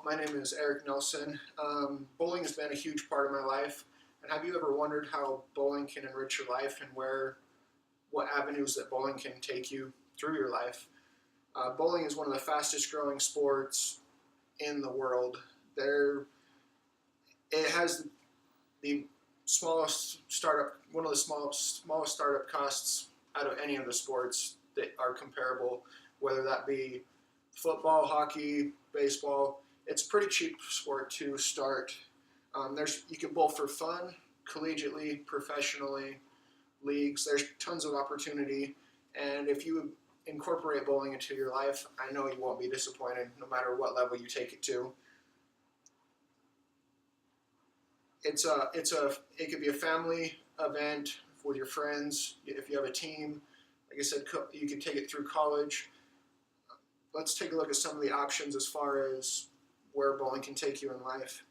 my name is Eric Nelson. Bowling has been a huge part of my life. And have you ever wondered how bowling can enrich your life and what avenues that bowling can take you through your life? Bowling is one of the fastest growing sports in the world. It has the smallest startup, one of the smallest startup costs out of any of the sports that are comparable, whether that be football, hockey, baseball. It's a pretty cheap sport to start. You can bowl for fun, collegiately, professionally, leagues. There's tons of opportunity, and if you incorporate bowling into your life, I know you won't be disappointed, no matter what level you take it to. It could be a family event with your friends. If you have a team, like I said, you can take it through college. Let's take a look at some of the options as far as where bowling can take you in life.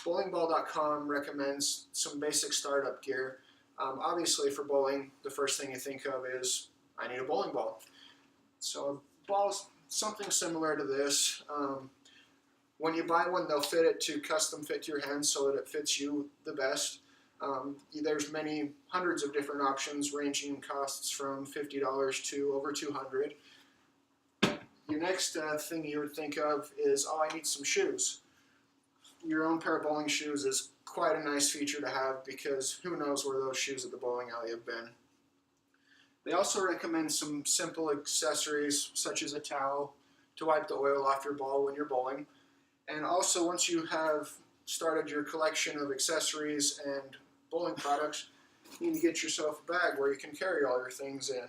Bowlingball.com recommends some basic startup gear. Obviously, for bowling, the first thing you think of is, I need a bowling ball. So a ball's something similar to this. When you buy one, they'll custom fit to your hands so that it fits you the best. There's hundreds of different options, ranging in costs from $50 to over $200. Your next thing you would think of is, oh, I need some shoes. Your own pair of bowling shoes is quite a nice feature to have, because who knows where those shoes at the bowling alley have been. They also recommend some simple accessories, such as a towel to wipe the oil off your ball when you're bowling. And also, once you have started your collection of accessories and bowling products, you need to get yourself a bag where you can carry all your things in.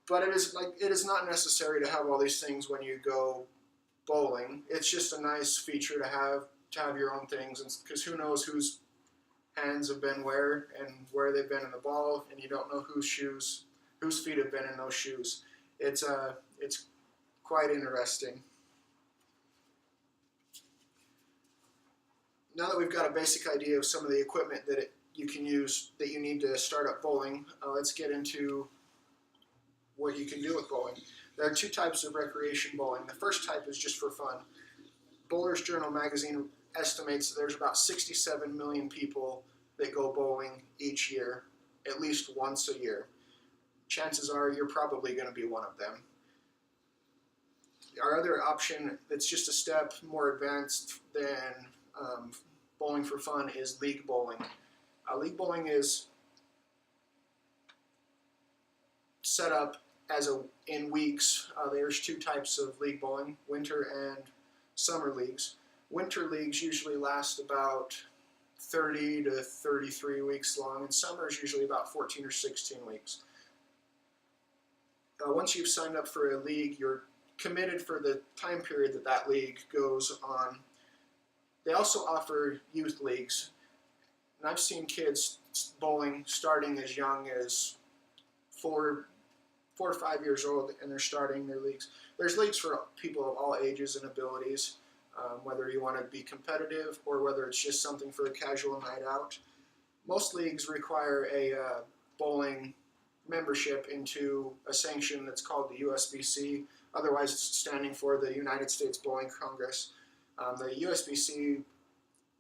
But it is not necessary to have all these things when you go bowling. It's just a nice feature to have your own things, because who knows whose hands have been where and where they've been in the ball, and you don't know whose feet have been in those shoes. It's quite interesting. Now that we've got a basic idea of some of the equipment that you can use, that you need to start up bowling, let's get into what you can do with bowling. There are two types of recreation bowling. The first type is just for fun. Bowler's Journal magazine estimates that there's about 67 million people that go bowling each year, at least once a year. Chances are you're probably going to be one of them. Our other option that's just a step more advanced than bowling for fun is league bowling. League bowling is set up in weeks. There's two types of league bowling, winter and summer leagues. Winter leagues usually last about 30 to 33 weeks long, and summer is usually about 14 or 16 weeks. Once you've signed up for a league, you're committed for the time period that league goes on. They also offer youth leagues, and I've seen kids bowling starting as young as 4 or 5 years old, and they're starting their leagues. There's leagues for people of all ages and abilities, whether you want to be competitive or whether it's just something for a casual night out. Most leagues require a bowling membership into a sanction that's called the USBC, otherwise it's standing for the United States Bowling Congress. The USBC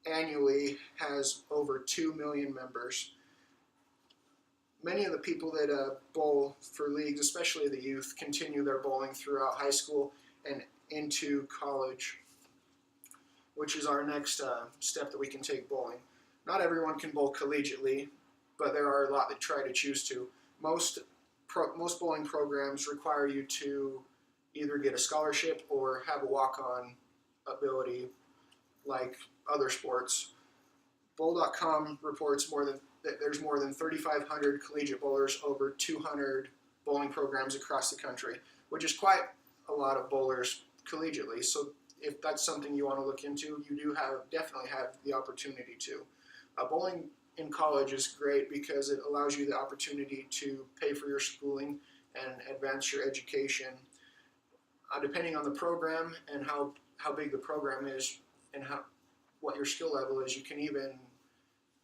annually has over 2 million members. Many of the people that bowl for leagues, especially the youth, continue their bowling throughout high school and into college, which is our next step that we can take bowling. Not everyone can bowl collegiately, but there are a lot that try to choose to. Most bowling programs require you to either get a scholarship or have a walk-on ability like other sports. Bowl.com reports that there's more than 3,500 collegiate bowlers, over 200 bowling programs across the country, which is quite a lot of bowlers collegiately. So if that's something you want to look into, you do definitely have the opportunity to. Bowling in college is great because it allows you the opportunity to pay for your schooling and advance your education. Depending on the program and how big the program is and what your skill level is, you can even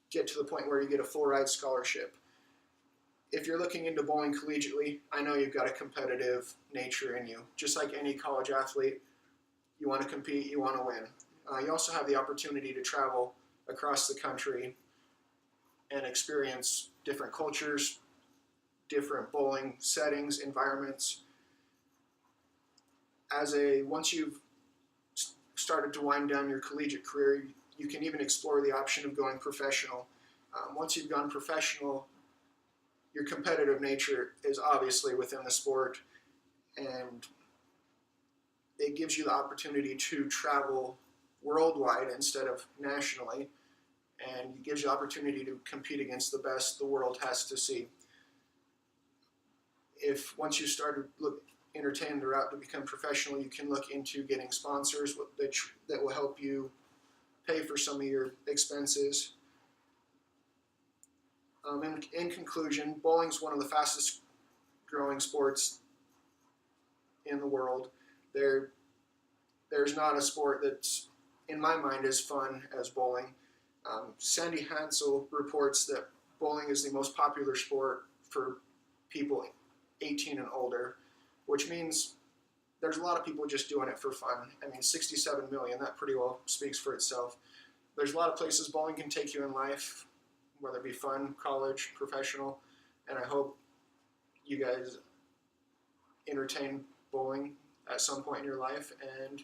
get to the point where you get a full ride scholarship. If you're looking into bowling collegiately, I know you've got a competitive nature in you. Just like any college athlete, you want to compete, you want to win. You also have the opportunity to travel across the country and experience different cultures, different bowling settings, environments. Once you've started to wind down your collegiate career, you can even explore the option of going professional. Once you've gone professional, your competitive nature is obviously within the sport, and it gives you the opportunity to travel worldwide instead of nationally, and it gives you the opportunity to compete against the best the world has to see. If once you started entertain the route to become professional, you can look into getting sponsors that will help you pay for some of your expenses. In conclusion, bowling is one of the fastest growing sports in the world. There's not a sport that's, in my mind, as fun as bowling. Sandy Hansel reports that bowling is the most popular sport for people 18 and older, which means there's a lot of people just doing it for fun. I mean, 67 million, that pretty well speaks for itself. There's a lot of places bowling can take you in life, whether it be fun, college, professional, and I hope you guys entertain bowling at some point in your life, and